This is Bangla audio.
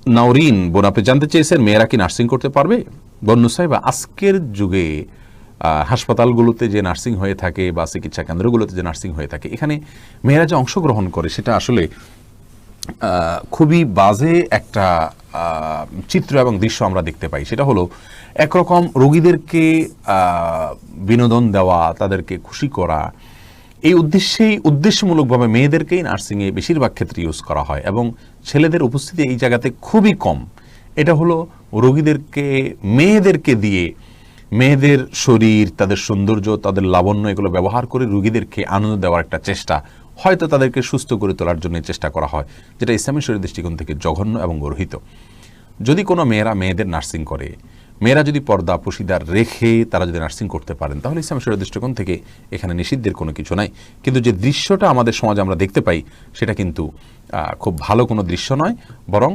নাওরিন বোন, আপনি জানতে চেয়েছেন মেয়েরা কি নার্সিং করতে পারবে? বোন নুসাইবা, আজকের যুগে হাসপাতালগুলোতে যে নার্সিং হয়ে থাকে বা চিকিৎসা কেন্দ্রগুলোতে যে নার্সিং হয়ে থাকে, এখানে মেয়েরা যে অংশগ্রহণ করে সেটা আসলে খুবই বাজে একটা চিত্র এবং দৃশ্য আমরা দেখতে পাই। সেটা হলো একরকম রোগীদেরকে বিনোদন দেওয়া, তাদেরকে খুশি করা, এই উদ্দেশ্যমূলকভাবে মেয়েদেরকেই নার্সিংয়ে বেশিরভাগ ক্ষেত্রে ইউজ করা হয় এবং ছেলেদের উপস্থিতি এই জায়গাতে খুবই কম। এটা হলো রোগীদেরকে মেয়েদেরকে দিয়ে, মেয়েদের শরীর, তাদের সৌন্দর্য, তাদের লাবণ্য এগুলো ব্যবহার করে রোগীদেরকে আনন্দ দেওয়ার একটা চেষ্টা, হয়তো তাদেরকে সুস্থ করে তোলার জন্য চেষ্টা করা হয়, যেটা ইসলামী শরীয়ত দৃষ্টিকোণ থেকে জঘন্য এবং গর্হিত। যদি কোনো মেয়েদের নার্সিং করে, মেয়েরা যদি পর্দা পশিদার রেখে তারা যদি নার্সিং করতে পারেন, তাহলে ইসলামী শরীয়ত দৃষ্টিকোণ থেকে এখানে নিষিদ্ধের কোনো কিছু নাই। কিন্তু যে দৃশ্যটা আমাদের সমাজে আমরা দেখতে পাই সেটা কিন্তু খুব ভালো কোনো দৃশ্য নয়, বরং